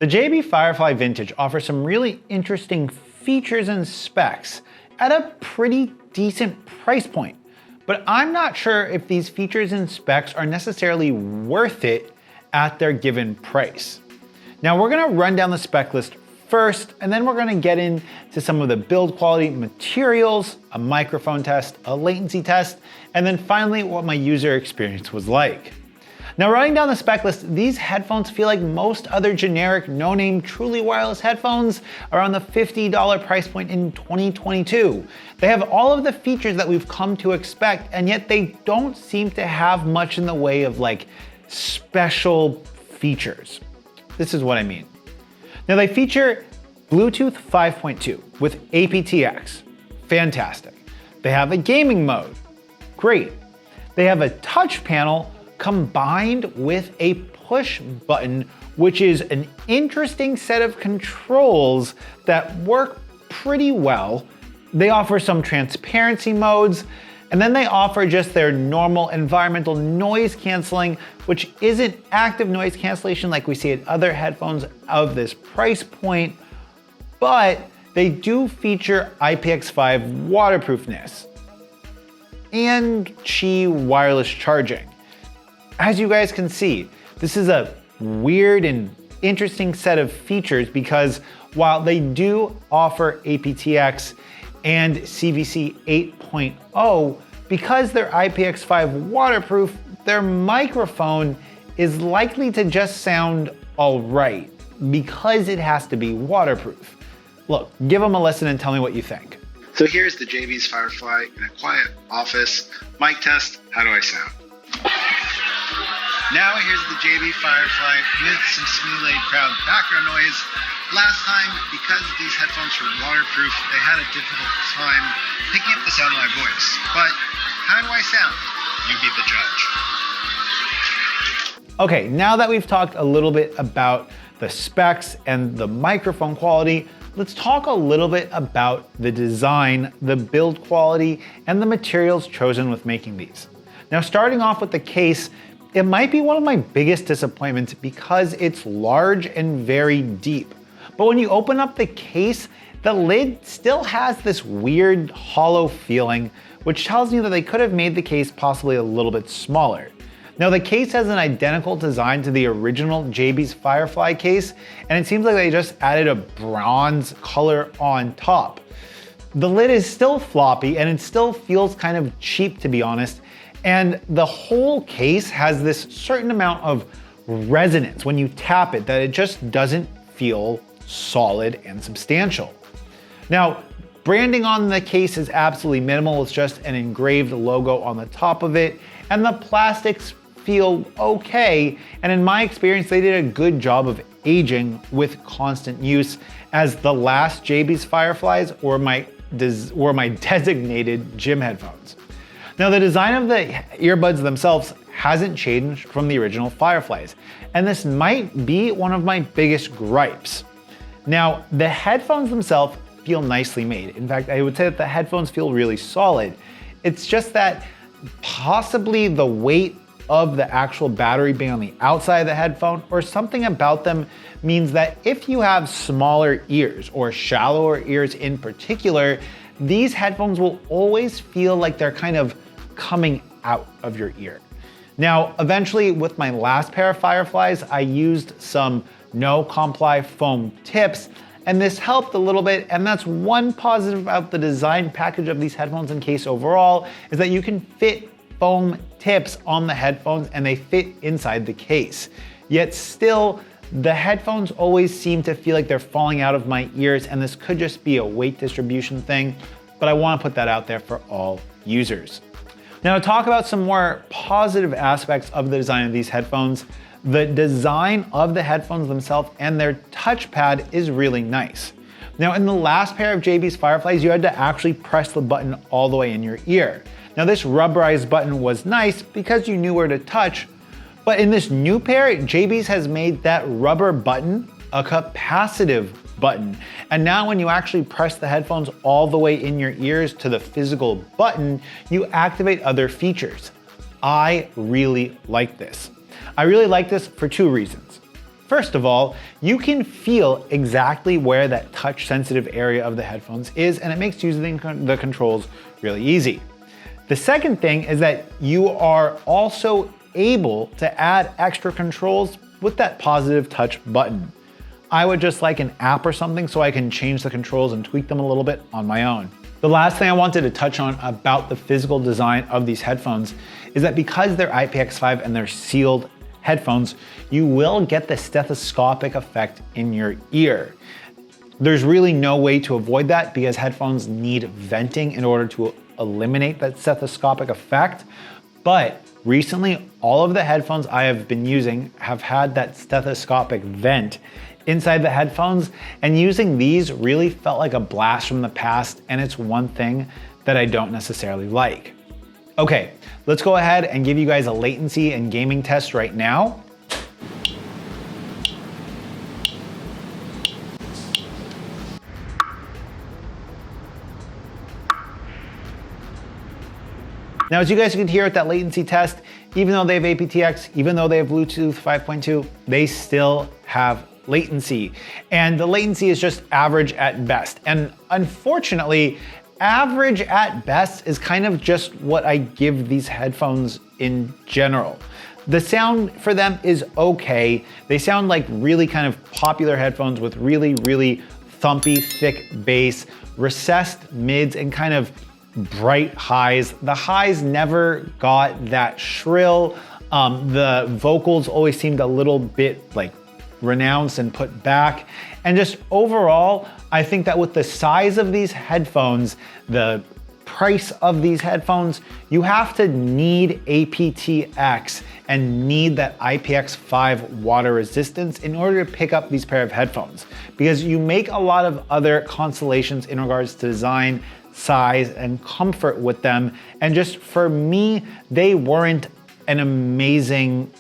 The Jabees Firefly Vintage offers some really interesting features and specs at a pretty decent price point, but I'm not sure if these features and specs are necessarily worth it at their given price. Now we're gonna run down the spec list first, and then we're gonna get into some of the build quality materials, a microphone test, a latency test, and then finally what my user experience was like. Now running down the spec list, these headphones feel like most other generic no-name truly wireless headphones around the $50 price point in 2022. They have all of the features that we've come to expect, and yet they don't seem to have much in the way of like special features. This is what I mean. Now they feature Bluetooth 5.2 with apt-x, fantastic. They have a gaming mode, great. They have a touch panel combined with a push button, which is an interesting set of controls that work pretty well. They offer some transparency modes, and then they offer just their normal environmental noise canceling, which isn't active noise cancellation like we see at other headphones of this price point, but they do feature IPX5 waterproofness and Qi wireless charging. As you guys can see, this is a weird and interesting set of features because while they do offer apt-x and CVC 8.0, because they're IPX5 waterproof, their microphone is likely to just sound all right because it has to be waterproof. Look, give them a listen and tell me what you think. So here's the Jabees Firefly in a quiet office. Mic test, how do I sound? Now here's the Jabees Firefly with some simulated crowd background noise. Last time, because these headphones were waterproof, they had a difficult time picking up the sound of my voice. But how do I sound? You be the judge. Okay, now that we've talked a little bit about the specs and the microphone quality, let's talk a little bit about the design, the build quality, and the materials chosen with making these. Now, starting off with the case, it might be one of my biggest disappointments because it's large and very deep. But when you open up the case, the lid still has this weird hollow feeling, which tells me that they could have made the case possibly a little bit smaller. Now the case has an identical design to the original Jabees Firefly case, and it seems like they just added a bronze color on top. The lid is still floppy and it still feels kind of cheap, to be honest. And the whole case has this certain amount of resonance when you tap it that it just doesn't feel solid and substantial. Now, branding on the case is absolutely minimal. It's just an engraved logo on the top of it, and the plastics feel okay. And in my experience, they did a good job of aging with constant use, as the last Jabees Fireflies were my designated gym headphones. Now the design of the earbuds themselves hasn't changed from the original Fireflies, and this might be one of my biggest gripes. Now the headphones themselves feel nicely made. In fact, I would say that the headphones feel really solid. It's just that possibly the weight of the actual battery being on the outside of the headphone or something about them means that if you have smaller ears or shallower ears in particular, these headphones will always feel like they're kind of coming out of your ear. Now, eventually with my last pair of Fireflies, I used some no comply foam tips, and this helped a little bit, and that's one positive about the design package of these headphones and case overall, is that you can fit foam tips on the headphones and they fit inside the case. Yet still, the headphones always seem to feel like they're falling out of my ears, and this could just be a weight distribution thing, but I want to put that out there for all users. Now to talk about some more positive aspects of the design of these headphones, the design of the headphones themselves and their touchpad is really nice. Now in the last pair of Jabees Fireflies, you had to actually press the button all the way in your ear. Now this rubberized button was nice because you knew where to touch, but in this new pair, Jabees has made that rubber button a capacitive button. And now when you actually press the headphones all the way in your ears to the physical button, you activate other features. I really like this. I really like this for two reasons. First of all, you can feel exactly where that touch sensitive area of the headphones is, and it makes using the controls really easy. The second thing is that you are also able to add extra controls with that positive touch button. I would just like an app or something so I can change the controls and tweak them a little bit on my own. The last thing I wanted to touch on about the physical design of these headphones is that because they're IPX5 and they're sealed headphones, you will get the stethoscopic effect in your ear. There's really no way to avoid that because headphones need venting in order to eliminate that stethoscopic effect. But recently, all of the headphones I have been using have had that stethoscopic vent inside the headphones, and using these really felt like a blast from the past, and it's one thing that I don't necessarily like. Okay, let's go ahead and give you guys a latency and gaming test right now. Now, as you guys can hear at that latency test, even though they have apt-x, even though they have Bluetooth 5.2, they still have latency. And the latency is just average at best. And unfortunately, average at best is kind of just what I give these headphones in general. The sound for them is okay. They sound like really kind of popular headphones with really, really thumpy, thick bass, recessed mids, and kind of bright highs. The highs never got that shrill. The vocals always seemed a little bit like renounced and put back. And just overall, I think that with the size of these headphones, the price of these headphones, you have to need apt-x and need that IPX5 water resistance in order to pick up these pair of headphones. Because you make a lot of other constellations in regards to design, size, and comfort with them. And just for me, they weren't an amazing,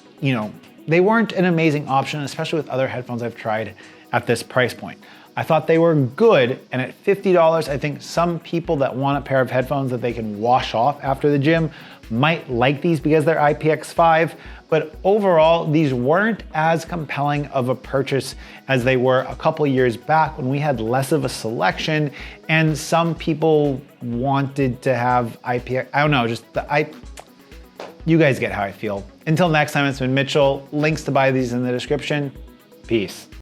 they weren't an amazing option, especially with other headphones I've tried at this price point. I thought they were good, and at $50, I think some people that want a pair of headphones that they can wash off after the gym might like these because they're IPX5, but overall, these weren't as compelling of a purchase as they were a couple years back when we had less of a selection and some people wanted to have IPX, I don't know, you guys get how I feel. Until next time, it's been Mitchell. Links to buy these in the description. Peace.